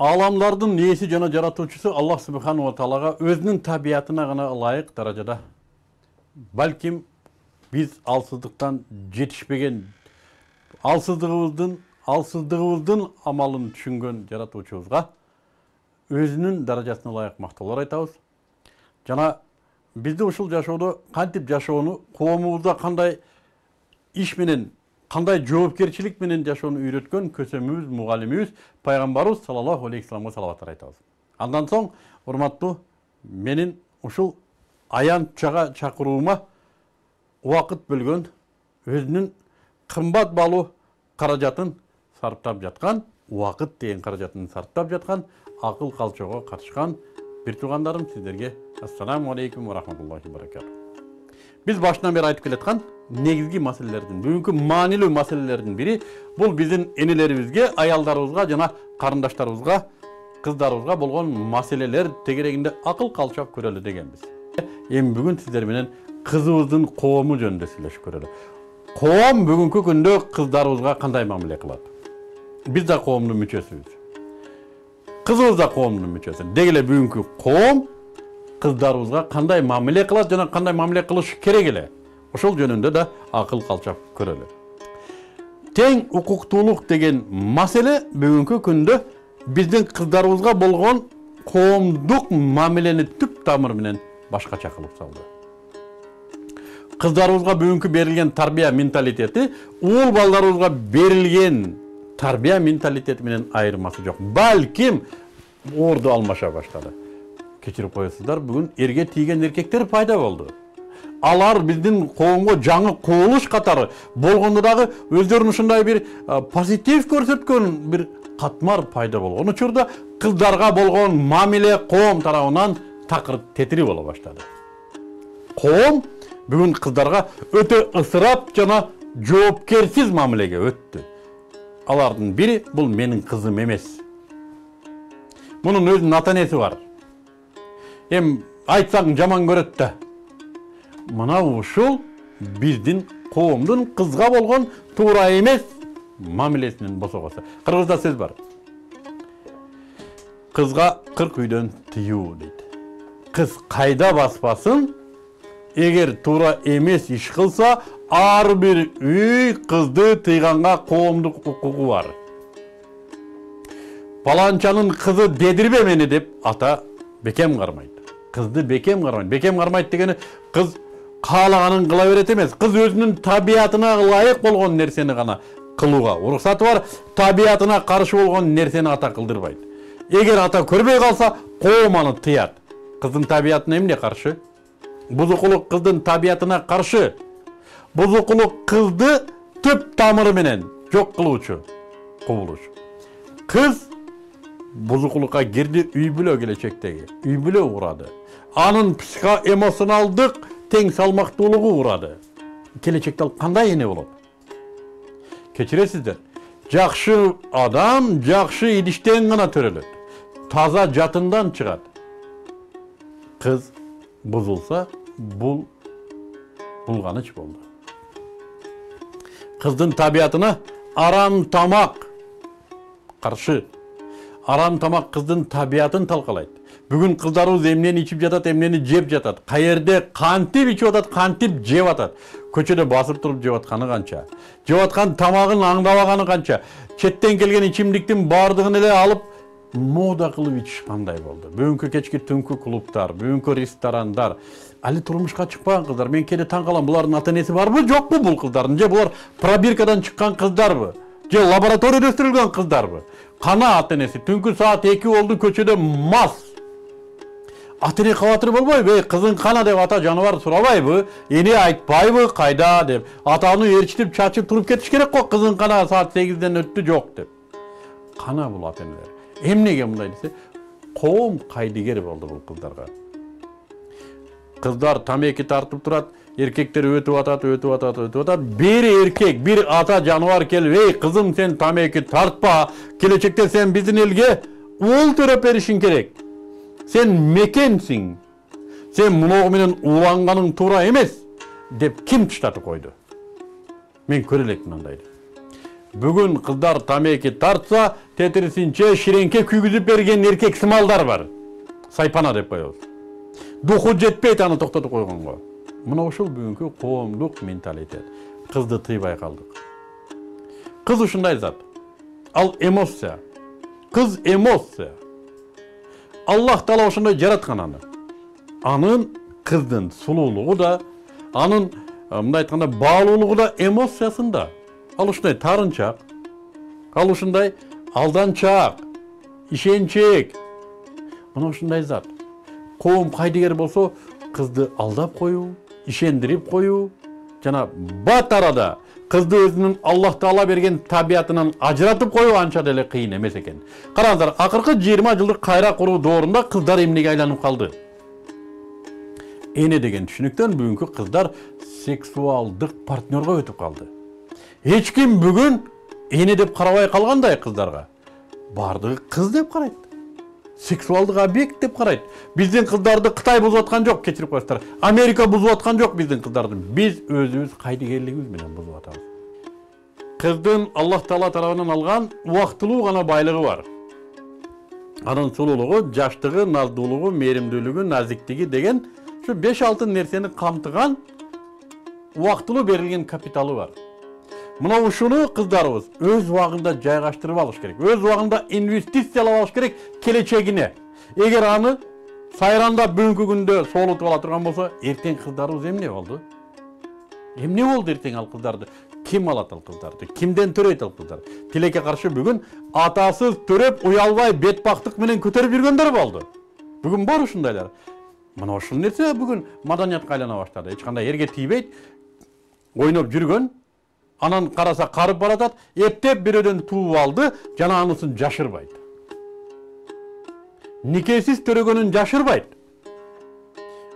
Аламлардын ээси жана жаратуучусу Аллах субхану ва таалага өзүнүн табиятына гана ылайык даражада. Балким биз алсыздыктан жетишпеген, алсыздыгыбыздын амалын түшүнгөн жаратуучубузга өзүнүн даражасына ылайык мактоолор айтабыз. Жана бизди ушул жашоодо кантип жашоону, коомубузда кандай иш менен, кандай жоопкерчилик менен жашоону үйрөткөн көсөмүбүз, мугалимибиз пайгамбарыбыз саллаллаху алейхи вассаламга салаваттар айтабыз. Андан соң, урматтуу, менин ушул аянтчага чакыруума убакыт бөлгөн, өзүнүн кымбат баалуу каражатын сарптап жаткан, убакыт деген каражатын сарптап жаткан, акыл калчоого катышкан бир туугандарым, сиздерге ассаламу алейкум ва рахматуллахи ва баракатух. Биз башынан бери айтып келаткан негизги маселелердин, бүгүнкү маанилүү маселелердин бири бул биздин энелерибизге, аялдарыбызга жана карындаштарыбызга, кыздарыбызга болгон маселелер тегерегинде акыл калчап көрөлү дегенбиз. Эми бүгүн сиздер менен кызыбыздын коому жөнүндө сүйлөшүп көрөлү. Коом бүгүнкү күндө кыздарыбызга кандай мамиле кылат? Биз да коомдун мүчөсүбүз. Кызыбыз да коомдун мүчөсү. Деги эле бүгүнкү коом кыздарыбызга кандай мамиле кылат жана кандай мамиле кылыш керек эле? Ошол жөнүндө да акыл калчап көрөлү. Тең укуктуулук деген маселе бүгүнкү күндө биздин кыздарыбызга болгон коомдук мамилени түп тамыр менен башкача кылып салды. Кыздарыбызга бүгүнкү берилген тарбия менталитети уул балдарыбызга берилген тарбия менталитети менен айырмасы жок. Балким орду алмаша баштады. Кечирип коесуздар, бүгүн эрге тийген эркектер пайда болду. Алар биздин коомго жаңы кубулуш катары болгондо дагы өздөрүн ушундай бир позитив көрсөткөн бир катмар пайда болгон учурда кыздарга болгон мамиле коом тарабынан такыр тетири боло баштады. Коом бүгүн кыздарга өтө ысырап жана жоопкерсиз мамилеге өттү. Алардын бири бул менин кызым эмес. Мунун өзүнүн ата-энеси бар. Эм айтсаң жаман көрөт да. Мына ушул биздин коомдун кызга болгон туура эмес мамилесинин босогосу. Кыргызда сөз бар. Кызга 40 үйдөн тыюу дейт. Кыз кайда баспасын, эгер туура эмес иш кылса, ар бир үй кызды тыйганга коомдук укугу бар. Паланчанын кызы дедирбе мени деп ата бекем кармайт. Кызды бекем кармайт. Бекем кармайт дегени кыз каалаганын кыла берет эмес. Кыз өзүнүн табиятына ылайык болгон нерсени гана кылууга уруксаты бар. Табиятына каршы болгон нерсени ата кылдырбайт. Эгер ата көрбөй калса, коом аны тыят. Кыздын табиятына эмне каршы? Бузукулук кыздын табиятына каршы. Бузукулук кызды түп тамыры менен жок кылуучу кубулуш. Кыз бузукулукка кирди, үй бүлө келечектеги. Үй бүлө урады. Анын психоэмоционалдык тең салмактуулугу урады. Келечекте ал кандай эне болот? Кечиресиздер. Жакшы адам жакшы идиштен гана төрөлөт. Таза жатындан чыгат. Кыз бузулса, бул булганыч болду. Кыздын табиятына арам тамак каршы. Арам тамак кыздын табиятын талкалайт. Бүгүн кыздарыбыз эмнени ичип жатат, эмнени жеп жатат, каерде кантип ичип атат, кантип жеп атат. Көчөдө басып туруп жеп атканы канча. Жеп аткан тамагын аңдабаганы канча. Четтен келген ичимдиктин бардыгын эле алып мода кылып ичиш кандай болду. Бүгүнкү кечки түнкү клубтар, бүгүнкү ресторандар, али турмушка чыкпаган кыздар. Мен кээде таң калам, булардын ата-энеси барбы, жокпу бул кыздардын? Же булар пробиркадан чыккан кыздарбы? Же лабораторияда өстүрүлгөн кыздарбы? Кана ата-энеси түнкү саат 2 болду, көчөдө мас. Ата-эне кабатыр болбойбу? Кызың кана деп ата жаныбар сурабайбы? Эне айтпайбы кайда деп? Атаны ээрчитип чачып туруп кетиш керек го, кызың кана саат 8ден өттү жок деп. Кана бул ата-энелер. Эмнеге мындай десе, коом кайдыгер болду бул кыздарга. Кыздар тамеки тартып турат, эркектер өтүп атат. Бир эркек, бир ата жаныбар келип, "Эй, кызым, сен тамеки тартпа. Келечекте сен биздин элге уул төрөп беришиң керек. Сен мекенсиң. Сен муногу менен ууланганың туура эмес" деп ким таштатып койду? Мен көрө элекмин андайды. Бүгін қыздар тамеки тартса, тетірісінше шіренке күйгізіп берген еркек сымалдар бар. Сайпана деп қойыз. Духу жетпейді, аны тоқтатып қойғанға. Мына ушыл бүгінгі қоғамдық менталитет. Қызды тыйбай қалдық. Қыз ушындай зат. Ал эмоция. Қыз эмоция. Аллах Таала ушындай жаратқан аны. Анын қыздың сұлулығы да, анын мындай айтқанда баалуулугу да эмоциясында. Ал ушундай тарынчак, ал ушундай алданчак, ишенчек. Мына ушундай зат. Коом кайдыгер болсо, кызды алдап коюу, ишендирип коюу, жана бат арада кызды өзүнүн Аллах Таала берген табиятынан ажыратып коюу анча деле кыйын эмес экен. Караңыздар, акыркы 20 жылдык кайра куруу доорунда кыздар эмнеге айланып калды? Эне деген түшүнүктөн бүгүнкү кыздар сексуалдык партнерга өтүп калды. Эч ким бүгүн эне деп карабай калгандай кыздарга. Бардыгы кыз деп карайт. Сексуалдык объект деп карайт. Биздин кыздарды Кытай бузуп аткан жок, кечирип коесуздар. Америка бузуп аткан жок биздин кыздарды. Биз өзүбүз кайдыгерлигибиз менен бузуп атабыз. Кыздын Аллах Таала тарабынан алган убактылуу гана байлыгы бар. Анын сулуулугу, жаштыгы, наздуулугу, мээримдүүлүгү, назиктиги деген şu 5-6 нерсени камтыган убактылуу берилген капиталы бар. Мына ушуну кыздарыбыз өз убагында жайгаштырып алыш керек. Өз убагында инвестициялап алыш керек келечегине. Эгер аны сайрандап бүгүнкү күндө соолутуп ала турган болсо, эртең кыздарыбыз эмне болду? Эмне болду эртең ал кыздарды? Ким алат ал кыздарды? Кимден төрөйт ал кыздарды? Тилекке каршы бүгүн атасыз төрөп, уялбай бетбактык менен көтөрүп жүргөндөр болду. Бүгүн бар ушундайлар. Мына ушул нерсе бүгүн маданиятка айлана баштады. Эч кандай эрге тийбейт, ойноп жүргөн, анан караса карып баратат, эптеп бирөөдөн тууп алды, жана анысын жашырбайт. Никесиз төрөгөнүн жашырбайт.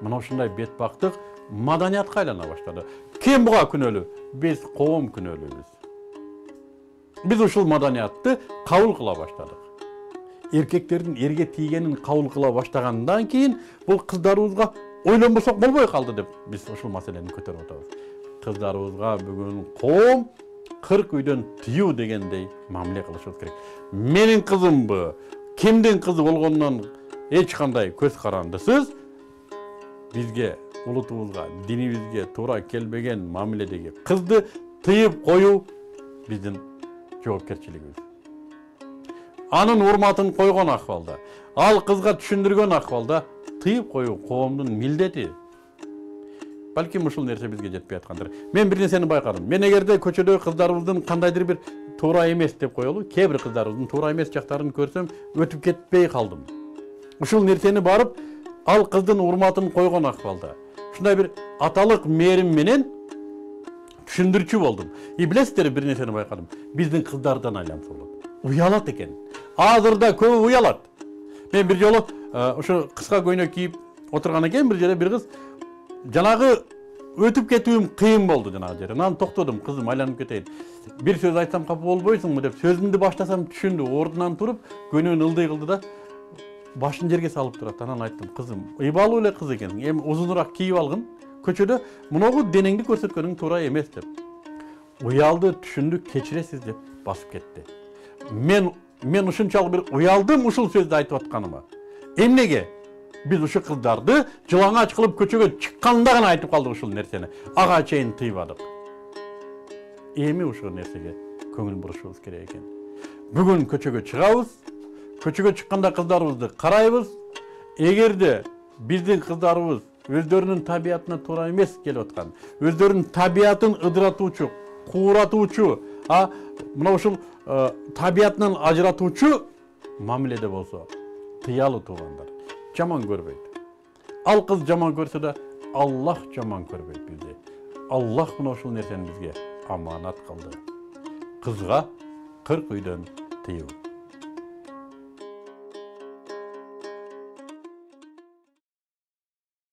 Мына ушундай бетбактык маданиятка айлана баштады. Ким буга күнөөлүү? Биз коом күнөөлүүбүз. Биз ушул маданиятты кабыл кыла баштадык. Эркектердин эрге тийгенин кабыл кыла баштагандан кийин бул кыздарыбызга ойлонбосок болбой калды деп биз ушул маселени көтөрүп атабыз. Кыздарыбызга бүгүн коом 40 үйдөн тыюу дегендей мамиле кылышыбыз керек. Менин кызымбы, кимдин кызы болгондон эч кандай көз карандысыз бизге, улутубузга, динибизге туура келбеген мамиледеги кызды тыйып коюу биздин жоопкерчилигибиз. Анын урматын койгон акыбалда, ал кызга түшүндүргөн акыбалда тыйып коюу коомдун милдети. Балким ушул нерсе бизге жетпей аткандыр. Мен бир нерсени байкадым. Мен эгерде көчөдө кыздарыбыздын кандайдыр бир туура эмес деп коелу, кээ бир кыздарыбыздын туура эмес жактарын көрсөм, өтүп кетпей калдым. Ушул нерсени барып, ал кыздын урматын койгон акыбалда, ушундай бир аталык мээрим менен түшүндүрчү болдум. Билесиздер, бир нерсени байкадым. Биздин кыздардан айланса болот. Уялат экен. Азырда көбү уялат. Мен бир жолу ушу кыска көйнөк кийип отурган экен, бир жерде бир кыз жанагы өтүп кетүүм кыйын болду жанагы жерден. Анан токтодум, кызым айланып кетейин. Бир сөз айтсам капа болбойсуңбу деп сөзүмдү баштасам түшүндү. Ордунан туруп, көйнөгүн ылдый кылды да башын жерге салып турат. Анан айттым, кызым, ыйбалуу эле кыз экенсиң. Эми узунураак кийип алгын. Көчөдө муногу денеңди көрсөткөнүң туура эмес деп. Уялды, түшүндү, кечиресиз деп басып кетти. Мен ушунчалык бир уялдым ушул сөздү айтып атканыма. Эмнеге? Биз ушул кыздарды жылаңач кылып көчөгө чыкканда гана айтып калдык ушул нерсени. Ага чейин тыйбадык. Эми ушул нерсеге көңүл бурушубуз керек экен. Бүгүн көчөгө чыгабыз. Көчөгө чыкканда кыздарыбызды карайбыз. Эгерде биздин кыздарыбыз өздөрүнүн табиятына туура эмес келип аткан, өздөрүнүн табиятын ыдыратуучу, кууратуучу, мына ушул табиятынан ажыратуучу мамиледе болсо, тыялы туугандар. Жаман көрбөйт. Ал кыз жаман көрсө да, Аллах жаман көрбөйт бизди. Аллах мына ушул нерсени бизге аманат кылды. Кызга 40 үйдөн тыюу.